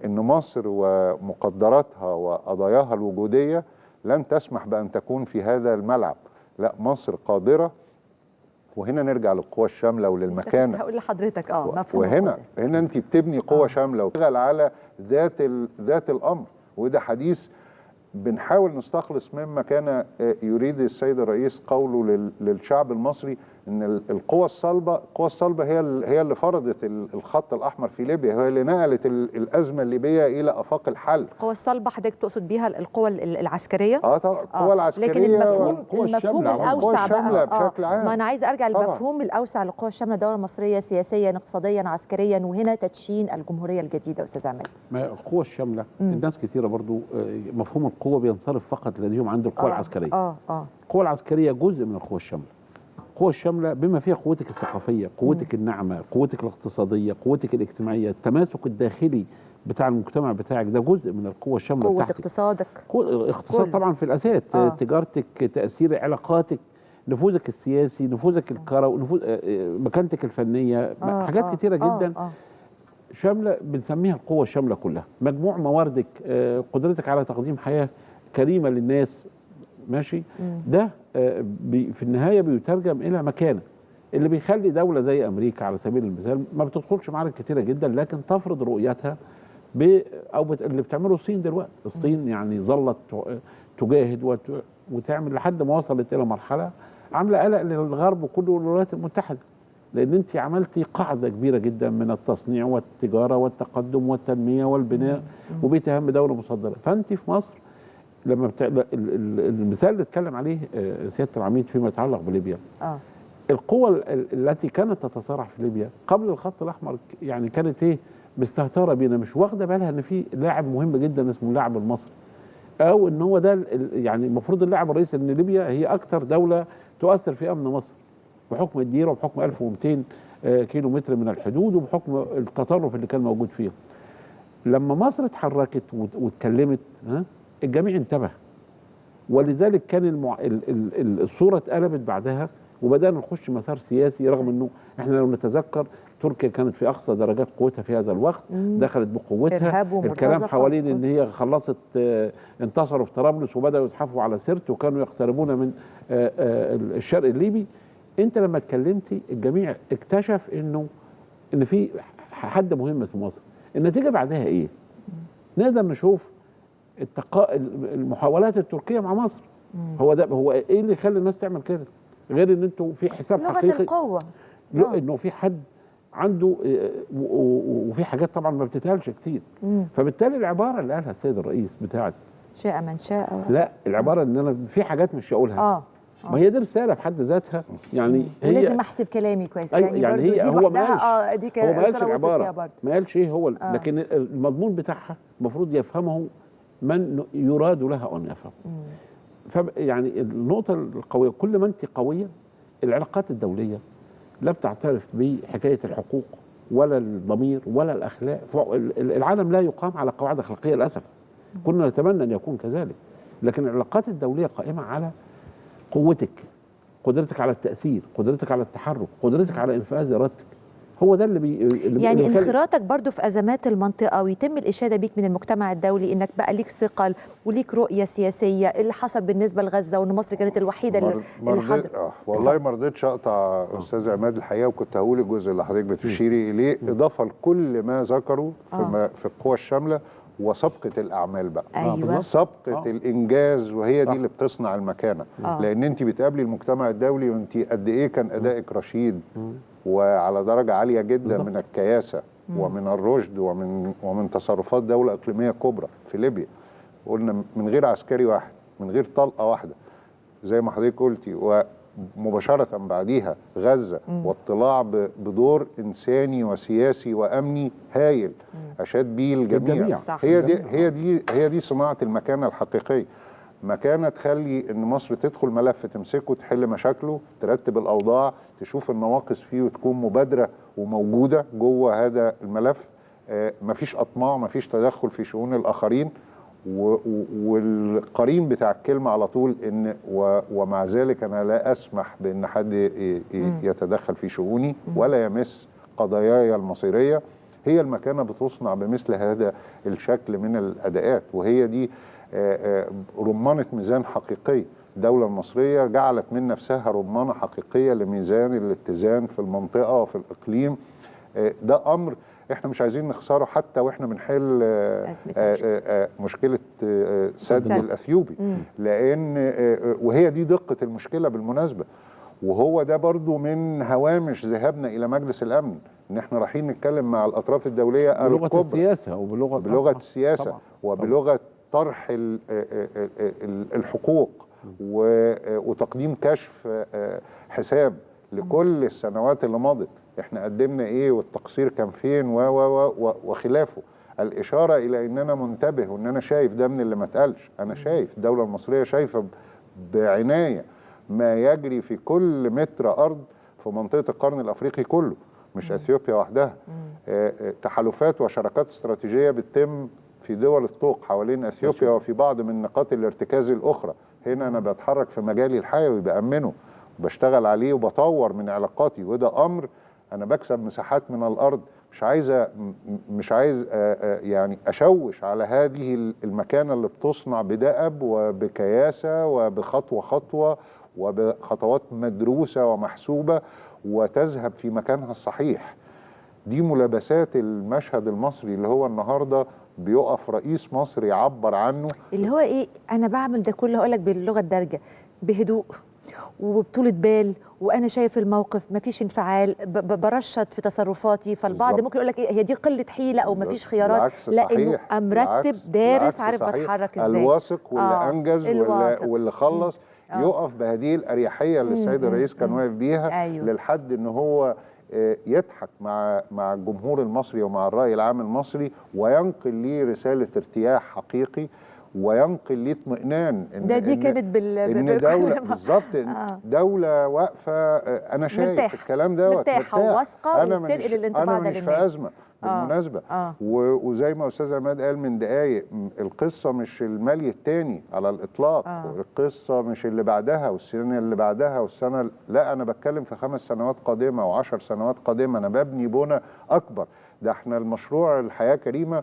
S3: إن مصر ومقدراتها وقضاياها الوجودية لن تسمح بأن تكون في هذا الملعب. لا، مصر قادرة. وهنا نرجع للقوى الشاملة وللمكانة.
S1: هقول لحضرتك مفهوم.
S3: وهنا أنت بتبني قوة شاملة وتشتغل على ذات الأمر، وده حديث بنحاول نستخلص مما كان يريد السيد الرئيس قوله للشعب المصري ان القوى الصلبه هي اللي فرضت الخط الاحمر في ليبيا، هي اللي نقلت الازمه الليبيه الى افاق الحل.
S1: القوى الصلبه حضرتك تقصد بيها القوى العسكريه؟
S3: طبعا القوى العسكريه،
S1: لكن المفهوم الاوسع بقى
S3: بشكل عام.
S1: ما انا عايز ارجع للمفهوم الاوسع للقوى الشامله، الدوله المصريه سياسيا اقتصاديا عسكريا، وهنا تدشين الجمهوريه الجديده. استاذ عماد،
S2: ما القوى الشامله الناس كثيره برضو مفهوم القوه بينصرف فقط لديهم عند القوى العسكريه. القوى العسكريه جزء من القوى الشامله. القوى الشامله بما فيها قوتك الثقافيه، قوتك الناعمه، قوتك الاقتصاديه، قوتك الاجتماعيه، التماسك الداخلي بتاع المجتمع بتاعك، ده جزء من القوه الشامله
S1: قوة
S2: بتاعتك.
S1: اقتصادك،
S2: اقتصاد طبعا في الاساس، تجارتك، تاثير علاقاتك، نفوذك السياسي، نفوذك الكروي، مكانتك الفنيه، حاجات كتيره جدا شامله بنسميها القوه الشامله كلها. مجموع مواردك، قدرتك على تقديم حياه كريمه للناس، ماشي. ده في النهايه بيترجم الى مكانه، اللي بيخلي دوله زي امريكا على سبيل المثال ما بتدخلش معارك كتيره جدا، لكن تفرض رؤيتها اللي بتعمله الصين دلوقتي. الصين يعني ظلت تجاهد وتعمل لحد ما وصلت الى مرحله عامله قلق للغرب وكله والولايات المتحده، لان انت عملتي قاعده كبيره جدا من التصنيع والتجاره والتقدم والتنميه والبناء وبقيتي اهم دوله مصدره. فانت في مصر لما المثال اللي اتكلم عليه سياده العميد فيما يتعلق بليبيا، القوى التي كانت تتصارع في ليبيا قبل الخط الاحمر يعني كانت مستهتره بينا، مش واخده بالها ان في لاعب مهم جدا اسمه اللاعب المصري، او ان هو ده يعني المفروض اللاعب الرئيسي، ان ليبيا هي اكثر دوله تؤثر في امن مصر بحكم الديره وبحكم 1200 كيلو متر من الحدود وبحكم التطرف اللي كان موجود فيها. لما مصر اتحركت واتكلمت الجميع انتبه، ولذلك كان الصوره اتقلبت بعدها وبدانا نخش مسار سياسي، رغم انه احنا لو نتذكر تركيا كانت في اقصى درجات قوتها في هذا الوقت، دخلت بقوتها. الكلام حوالين ان هي خلصت انتصروا في طرابلس وبداوا يزحفوا على سرت وكانوا يقتربون من الشرق الليبي. انت لما اتكلمتي الجميع اكتشف ان في حد مهم في مصر. النتيجه بعدها ايه؟ نقدر نشوف المحاولات التركيه مع مصر. هو ايه اللي يخلي الناس تعمل كده؟ غير ان انتوا في حساب حقيقي،
S1: لغة القوة،
S2: انه في حد عنده وفي حاجات طبعا ما بتتقالش كتير. فبالتالي العباره اللي قالها السيد الرئيس بتاعت
S1: شاء من شاء،
S2: لا العباره ان انا في حاجات مش هقولها. ما هي دي رساله بحد ذاتها، يعني هي
S1: لازم احسب كلامي كويس.
S2: أيوة يعني هي هو ما قالش
S1: دي
S2: هو ما قالش العباره، ما قالش ايه هو لكن المضمون بتاعها المفروض يفهمه من يراد له ان يفهم. يعني النقطه القويه، كل ما انت قويه العلاقات الدوليه لا بتعترف بحكايه الحقوق ولا الضمير ولا الاخلاق. العالم لا يقام على قواعد اخلاقيه للاسف. كنا نتمنى ان يكون كذلك، لكن العلاقات الدوليه قائمه على قوتك، قدرتك على التاثير، قدرتك على التحرك، قدرتك على انفاذ ارادتك. هو ده اللي
S1: يعني انخراطك برضو في ازمات المنطقه ويتم الاشاده بيك من المجتمع الدولي انك بقى ليك ثقل وليك رؤيه سياسيه. اللي حصل بالنسبه لغزه وان مصر كانت الوحيده اللي
S3: والله ما رضيتش اقطع استاذ عماد الحقيقه، وكنت هقول الجزء اللي حضرتك بتشيري اليه اضافه لكل ما ذكروا في القوى الشامله وسابقه الاعمال بقى.
S1: أيوة.
S3: سابقه الانجاز، وهي دي اللي بتصنع المكانه. لان انت بتقابلي المجتمع الدولي وانت قد ايه كان ادائك رشيد وعلى درجه عاليه جدا من الكياسه ومن الرشد ومن تصرفات دوله اقليميه كبرى في ليبيا. قلنا من غير عسكري واحد، من غير طلقه واحده زي ما حضرتك قلتي، ومباشره بعديها غزه واطلاع بدور انساني وسياسي وامني هايل اشاد بيه الجميع. هي دي صناعه المكانه الحقيقيه. مكانه تخلي ان مصر تدخل ملف تمسكه، تحل مشاكله، ترتب الاوضاع، تشوف النواقص فيه وتكون مبادره وموجوده جوه هذا الملف. مفيش اطماع، مفيش تدخل في شؤون الاخرين. والقرين بتاع الكلمه على طول ان ومع ذلك انا لا اسمح بان حد يتدخل في شؤوني ولا يمس قضاياي المصيريه. هي المكانه بتصنع بمثل هذا الشكل من الاداءات، وهي دي رمانه ميزان حقيقيه. الدوله المصريه جعلت من نفسها رمانه حقيقيه لميزان الاتزان في المنطقه وفي الاقليم. ده امر احنا مش عايزين نخسره حتى واحنا بنحل مشكله سد الاثيوبي، لان وهي دي دقه المشكله بالمناسبه. وهو ده برضو من هوامش ذهابنا الى مجلس الامن، ان احنا رايحين نتكلم مع الاطراف الدوليه
S2: بلغه السياسه
S3: وبلغه السياسه طبعا. وبلغه طرح الحقوق وتقديم كشف حساب لكل السنوات اللي مضت. احنا قدمنا ايه والتقصير كان فين وخلافه. الاشاره الى ان انا منتبه وان انا شايف ده من اللي ما اتقالش. انا شايف الدوله المصريه شايفه بعنايه ما يجري في كل متر ارض في منطقه القرن الافريقي كله، مش اثيوبيا وحدها. تحالفات وشراكات استراتيجيه بتتم في دول الطوق حوالين اثيوبيا وفي بعض من نقاط الارتكاز الاخرى. هنا انا بتحرك في مجالي الحيوي، بامنه وبشتغل عليه وبطور من علاقاتي، وده امر انا بكسب مساحات من الارض. مش عايز يعني اشوش على هذه المكانه اللي بتصنع بدأب وبكياسه وبخطوه خطوه وبخطوات مدروسه ومحسوبه وتذهب في مكانها الصحيح. دي ملابسات المشهد المصري اللي هو النهارده بيقف رئيس مصر يعبر عنه،
S1: اللي هو ايه؟ انا بعمل ده كله، هقول لك باللغه الدارجه، بهدوء وبطولة بال، وانا شايف الموقف مفيش انفعال، برشد في تصرفاتي. فالبعض ممكن يقول لك إيه، هي دي قله حيله او مفيش خيارات. لا، انه مرتب دارس عارف بتحرك ازاي.
S3: الواثق واللي انجز واللي خلص يقف بهذه الاريحيه اللي السيد الرئيس كان واقف بيها.
S1: أيوه.
S3: للحد ان هو يضحك مع الجمهور المصري ومع الراي العام المصري، وينقل ليه رساله ارتياح حقيقي وينقل ليه اطمئنان
S1: دي كانت
S3: ان دوله بالظبط دوله واقفه. انا شايف الكلام دوت
S1: مرتاحه وواثقه وبتنقل الانطباع ده
S3: للناس. انا مش في ازمه بالمناسبه. وزي ما استاذ عماد قال من دقايق، القصه مش المالي الثاني على الاطلاق. القصه مش اللي بعدها والسنه اللي بعدها والسنه، لا انا بتكلم في 5 سنوات قادمه و10 سنوات قادمه. انا ببني بنى اكبر. ده احنا المشروع الحياه كريمه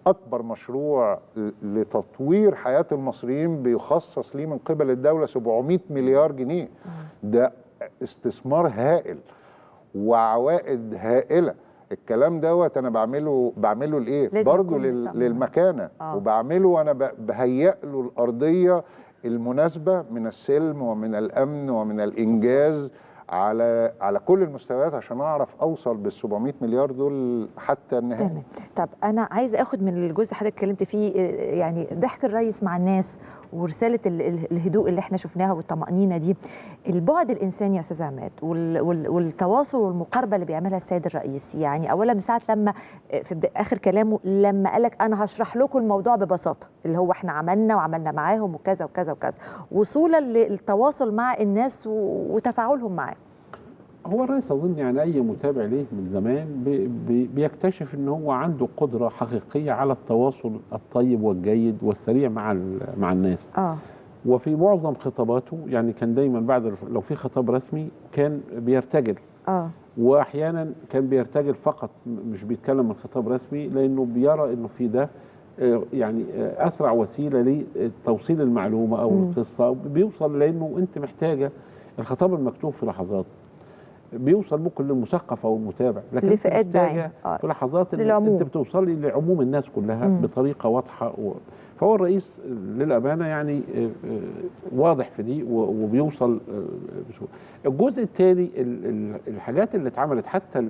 S3: أكبر مشروع لتطوير حياة المصريين بيخصص ليه من قبل الدولة 700 مليار جنيه. ده استثمار هائل وعوائد هائلة. الكلام دوت أنا بعمله لإيه؟ برضه للمكانة. وبعمله وأنا بهيئ له الأرضية المناسبة من السلم ومن الأمن ومن الإنجاز على كل المستويات عشان اعرف اوصل بال 700 مليار دول حتى النهايه.
S1: تمام. طب انا عايز اخد من الجزء حضرتك اتكلمت فيه، يعني ضحك الرئيس مع الناس ورساله الهدوء اللي احنا شفناها والطمانينه دي، البعد الانساني يا استاذ عماد والتواصل والمقاربه اللي بيعملها السيد الرئيس. يعني اولا من ساعه لما في اخر كلامه لما قال لك انا هشرح لكم الموضوع ببساطه، اللي هو احنا عملنا معاهم وكذا وكذا وكذا، وصولا للتواصل مع الناس وتفاعلهم معاه.
S2: هو الرئيس اظن يعني اي متابع ليه من زمان بيكتشف ان هو عنده قدره حقيقيه على التواصل الطيب والجيد والسريع مع الناس. وفي معظم خطاباته يعني كان دايما بعد لو في خطاب رسمي كان بيرتجل. واحيانا كان بيرتجل فقط، مش بيتكلم من خطاب رسمي، لانه بيرى انه في ده يعني اسرع وسيله لتوصيل المعلومه او القصه. بيوصل لانه انت محتاجه الخطاب المكتوب في لحظات بيوصل ممكن للمثقف او المتابع، لكن انت محتاجه في لحظات انت بتوصلي لعموم الناس كلها بطريقه واضحه. فهو الرئيس للامانه يعني واضح في دي وبيوصل بسهوله. الجزء الثاني الحاجات اللي اتعملت حتى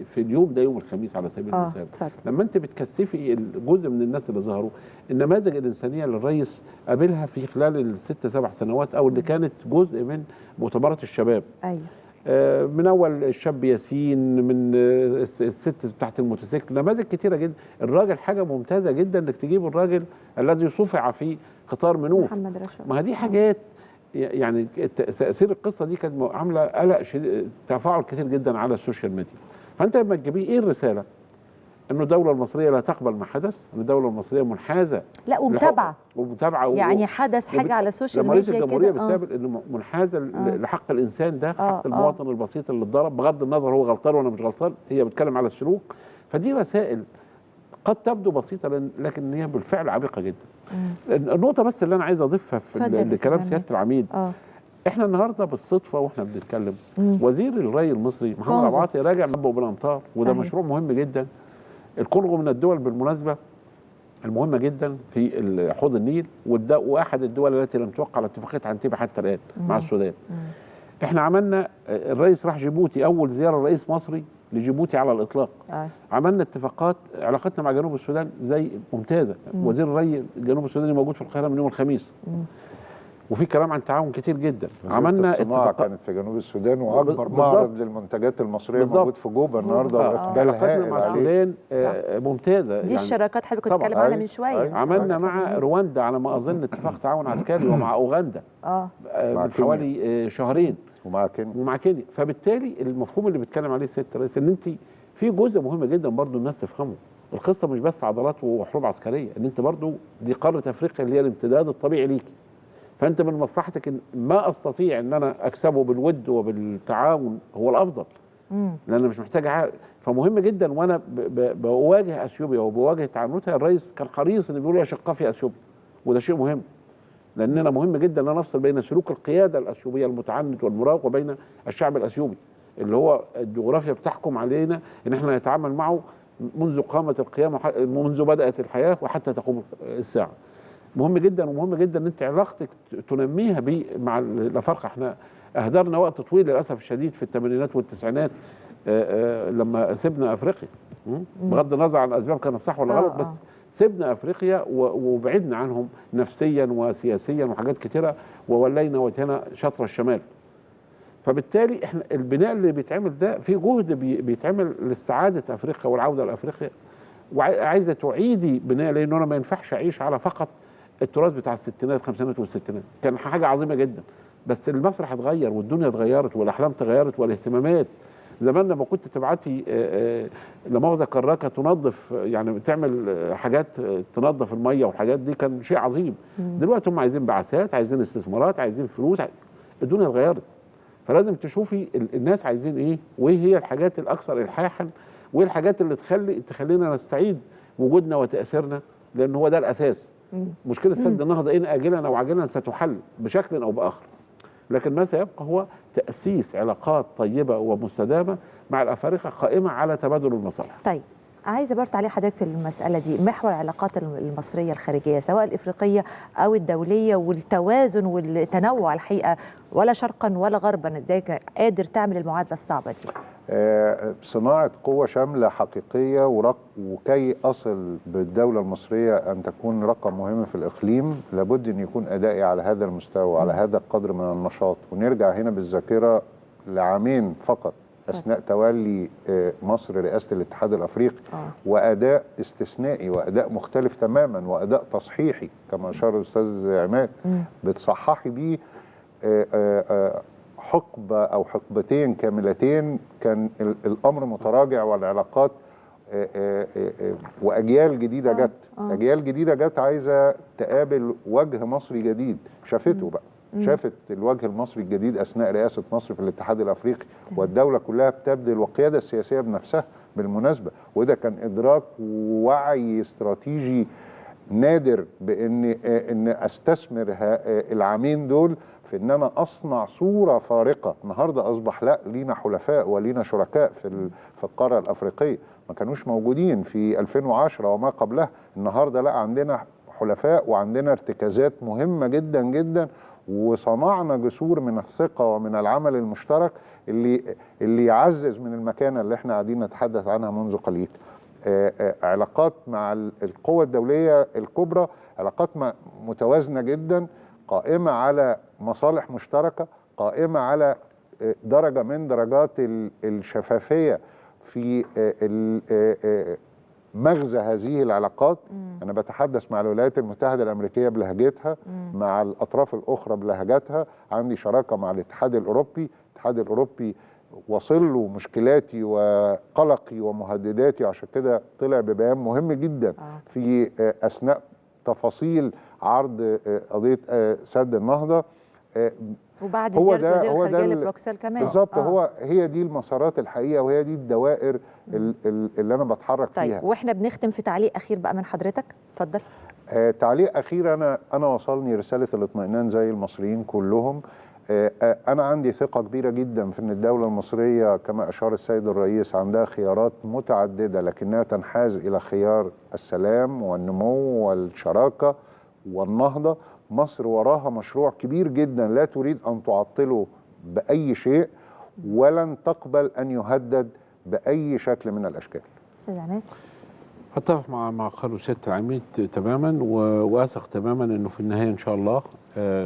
S2: في اليوم ده يوم الخميس على سبيل المثال، لما انت بتكثفي الجزء من الناس اللي ظهروا، النماذج الانسانيه اللي الرئيس قابلها في خلال ال6-7 سنوات او اللي كانت جزء من مؤتمرات الشباب. من اول الشاب ياسين، من الست بتاعت الموتوسيكل، نماذج كتيره جدا. الراجل حاجه ممتازه جدا انك تجيب الراجل الذي صفع في قطار منوف.
S1: محمد رشاد.
S2: ما دي حاجات يعني تاثير القصه دي كانت عامله قلق شديد، تفاعل كتير جدا على السوشيال ميديا. فانت لما تجيبيه ايه الرساله؟ انه الدوله المصريه لا تقبل ما حدث، ان الدوله المصريه منحازه
S1: لا ومتابعه يعني حدث حاجه على السوشيال ميديا كده.
S2: رئيس الجمهوريه بيستقبل انه منحازه لحق الانسان ده، حق المواطن البسيط اللي اتضرب بغض النظر هو غلطان ولا مش غلطان، هي بتتكلم على السلوك. فدي رسائل قد تبدو بسيطه لكن هي بالفعل عميقه جدا. النقطه بس اللي انا عايز اضيفها في كلام سياده العميد، احنا النهارده بالصدفه واحنا بنتكلم وزير الري المصري محمد عبد العاطي راجع من بالامطار، وده مشروع مهم جدا. الكونغو من الدول بالمناسبه المهمه جدا في حوض النيل، واحد الدول التي لم توقع على اتفاقيه عنتيبه حتى الان مع السودان. احنا عملنا، الرئيس راح جيبوتي، اول زياره رئيس مصري لجيبوتي على الاطلاق. عملنا اتفاقات، علاقتنا مع جنوب السودان زي ممتازه. وزير الري الجنوب السوداني موجود في القاهره من يوم الخميس، وفي كلام عن تعاون كتير جدا. عملنا
S3: اتفاقات كانت في جنوب السودان، واكبر معرض للمنتجات المصريه موجود في جوبا النهارده، واقبال هائل
S2: مع السودان ممتازه.
S1: دي الشراكات حضرتك كنت بتتكلم عنها من شويه.
S2: عملنا مع رواندا على ما اظن اتفاق تعاون عسكري، ومع اوغندا من حوالي شهرين، ومع كينيا. فبالتالي المفهوم اللي بيتكلم عليه سياده الرئيس ان انت في جزء مهم جدا برضو الناس تفهمه. القصه مش بس عضلات وحروب عسكريه، ان انت برضو دي قاره افريقيا اللي هي الامتداد الطبيعي ليكي. فانت من مصلحتك ان ما استطيع ان انا اكسبه بالود وبالتعاون هو الافضل، لان مش محتاج فمهم جدا. وانا بواجه اثيوبيا وبواجه تعاملاتها، الرئيس كان حريص ان بيقول اشقاء في اثيوبيا، وده شيء مهم، لاننا مهم جدا ان نفصل بين سلوك القياده الاثيوبيه المتعنت والمراق وبين الشعب الاثيوبي اللي هو الجغرافيا بتحكم علينا ان احنا نتعامل معه منذ قامه القيامه، منذ بدات الحياه وحتى تقوم الساعه. مهم جدا، ومهم جدا ان انت علاقتك تنميها مع الافارقه. احنا اهدرنا وقت طويل للاسف الشديد في الثمانينات والتسعينات لما سيبنا افريقيا، بغض النظر عن الاسباب كانت صح ولا غلط، بس سيبنا افريقيا وبعدنا عنهم نفسيا وسياسيا وحاجات كتيره، وولينا وجهنا شطر الشمال. فبالتالي احنا البناء اللي بيتعمل ده في جهد بيتعمل لاستعاده افريقيا والعوده لافريقيا، وعايزه تعيدي بناء، لانه انا ما ينفعش اعيش على فقط التراث بتاع الستينات الخمسينات والستينات كان حاجه عظيمه جدا، بس المسرح اتغير والدنيا اتغيرت والاحلام اتغيرت والاهتمامات. زمان لما كنت تبعتي لا مؤاخذه كراكه تنظف، يعني تعمل حاجات تنظف الميه والحاجات دي، كان شيء عظيم. دلوقتي هم عايزين بعثات، عايزين استثمارات، عايزين فلوس، الدنيا اتغيرت. فلازم تشوفي الناس عايزين ايه، وايه هي الحاجات الاكثر الحاحا، وايه الحاجات اللي تخلينا نستعيد وجودنا وتاثيرنا، لان هو ده الاساس. مشكله سد النهضه ان اجلا او عاجلا ستحل بشكل او باخر، لكن ما سيبقى هو تاسيس علاقات طيبه ومستدامه مع الافارقه قائمه على تبادل المصالح.
S1: طيب عايزه برضه عليه حضرتك في المساله دي، محور العلاقات المصريه الخارجيه سواء الافريقيه او الدوليه، والتوازن والتنوع الحقيقه، ولا شرقا ولا غربا، ازاي قادر تعمل المعادله الصعبه دي؟
S3: صناعه قوه شامله حقيقيه وكي اصل بالدوله المصريه ان تكون رقم مهم في الاقليم، لابد ان يكون ادائي على هذا المستوى وعلى هذا القدر من النشاط. ونرجع هنا بالذاكره لعامين فقط اثناء تولي مصر رئاسه الاتحاد الافريقي، واداء استثنائي واداء مختلف تماما واداء تصحيحي كما اشار الاستاذ عماد، بتصححي بيه حقبه او حقبتين كاملتين كان الامر متراجع والعلاقات واجيال جديده جت، اجيال جديده جت عايزه تقابل وجه مصري جديد، شافته بقى، شافت الوجه المصري الجديد اثناء رئاسه مصر في الاتحاد الافريقي، والدوله كلها بتبذل والقياده السياسيه بنفسها بالمناسبه، وده كان ادراك ووعي استراتيجي نادر بان استثمر العامين دول في ان انا اصنع صوره فارقه. النهارده اصبح لا لينا حلفاء ولينا شركاء في القاره الافريقيه، ما كانوش موجودين في 2010 وما قبلها. النهارده لا عندنا حلفاء وعندنا ارتكازات مهمه جدا جدا، وصنعنا جسور من الثقه ومن العمل المشترك اللي يعزز من المكانه اللي احنا قاعدين نتحدث عنها منذ قليل. علاقات مع القوى الدوليه الكبرى علاقات متوازنه جدا، قائمه على مصالح مشتركه، قائمه على درجه من درجات الشفافيه في مغزى هذه العلاقات. أنا بتحدث مع الولايات المتحدة الأمريكية بلهجتها، مع الأطراف الأخرى بلهجتها، عندي شراكة مع الاتحاد الأوروبي. الاتحاد الأوروبي وصل له مشكلاتي وقلقي ومهدداتي، عشان كده طلع ببيان مهم جدا في أثناء تفاصيل عرض قضية سد النهضة.
S1: وبعد زيارة وزير الخارجية لبروكسل كمان
S3: بالظبط. هي دي المسارات الحقيقة، وهي دي الدوائر اللي أنا بتحرك فيها.
S1: طيب واحنا بنختم في تعليق أخير بقى من حضرتك، اتفضل.
S3: تعليق أخير، أنا وصلني رسالة الاطمئنان زي المصريين كلهم. أنا عندي ثقة كبيرة جدا في أن الدولة المصرية كما أشار السيد الرئيس عندها خيارات متعددة، لكنها تنحاز إلى خيار السلام والنمو والشراكة والنهضة. مصر وراها مشروع كبير جدا لا تريد أن تعطله بأي شيء، ولن تقبل أن يهدد بأي شكل من الأشكال.
S1: أستاذ عماد؟
S2: أتفق مع قالوا سيادة العميد تماما، وأثق تماما أنه في النهاية إن شاء الله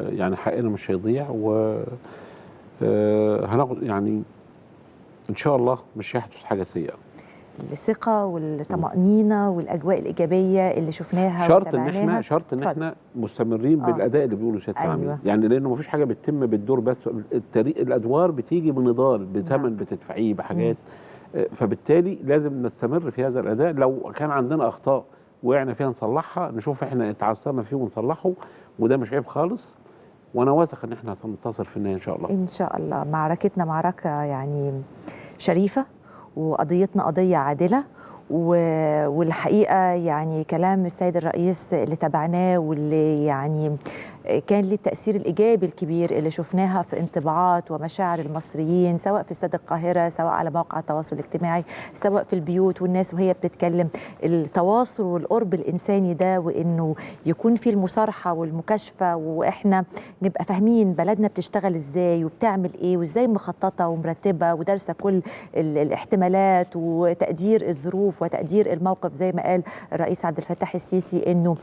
S2: يعني حقنا مش هيضيع، هناخد يعني إن شاء الله مش هيحدث حاجة سيئة.
S1: الثقة والطمأنينة والأجواء الإيجابية اللي شفناها
S2: شرط إن إحنا مستمرين بالأداء اللي بيقولوا سيادة العميد، يعني لأنه مفيش حاجة بتتم بالدور بس، الأدوار بتيجي بنضال بثمن بتدفعيه بحاجات، فبالتالي لازم نستمر في هذا الأداء. لو كان عندنا أخطاء وقعنا فيها نصلحها، نشوف إحنا اتعثرنا فيه ونصلحه، وده مش عيب خالص، وأنا واثق إن إحنا هننتصر في النهاية إن شاء الله.
S1: إن شاء الله. معركتنا معركة يعني شريفة، وقضيتنا قضية عادلة، والحقيقة يعني كلام السيد الرئيس اللي تابعناه واللي يعني كان ليه التأثير الإيجابي الكبير اللي شفناها في انطباعات ومشاعر المصريين، سواء في استاد القاهرة، سواء على مواقع التواصل الاجتماعي، سواء في البيوت والناس وهي بتتكلم. التواصل والقرب الإنساني ده، وإنه يكون في المصارحة والمكاشفة، وإحنا نبقى فاهمين بلدنا بتشتغل إزاي وبتعمل إيه وإزاي مخططة ومرتبة ودارسة كل الاحتمالات وتقدير الظروف وتقدير الموقف، زي ما قال الرئيس عبد الفتاح السيسي إنه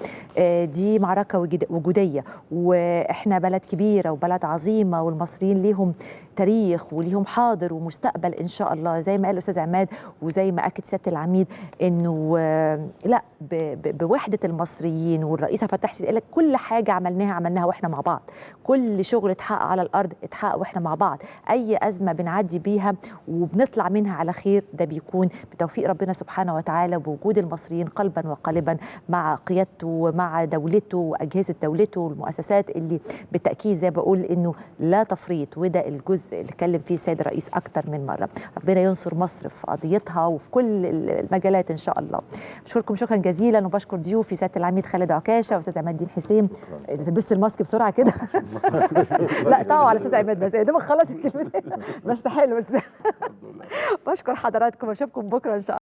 S1: دي معركة وجودية، واحنا بلد كبيره وبلد عظيمه، والمصريين ليهم تاريخ وليهم حاضر ومستقبل ان شاء الله، زي ما قال الاستاذ عماد وزي ما اكد سياده العميد انه لا بوحده المصريين. والرئيس عبد الفتاح السيسي قال لك كل حاجه عملناها واحنا مع بعض، كل شغل اتحقق على الارض اتحقق واحنا مع بعض، اي ازمه بنعدي بيها وبنطلع منها على خير ده بيكون بتوفيق ربنا سبحانه وتعالى، بوجود المصريين قلبا وقالبا مع قيادته ومع دولته واجهزه دولته والمؤسسات اللي بالتاكيد زي بقول انه لا تفريط. وده الجزء اللي اتكلم فيه السيد الرئيس اكتر من مره. ربنا ينصر مصر في قضيتها وفي كل المجالات ان شاء الله. بشكركم شكرا جزيلا، وبشكر ضيوفي سياده العميد خالد عكاشه واستاذ عماد الدين حسين. لبست الماسك بسرعه كده لا طبعا على استاذ عماد بس يا دوبك خلص الكلمتين بس حلو. بشكر حضراتكم واشوفكم بكره ان شاء الله.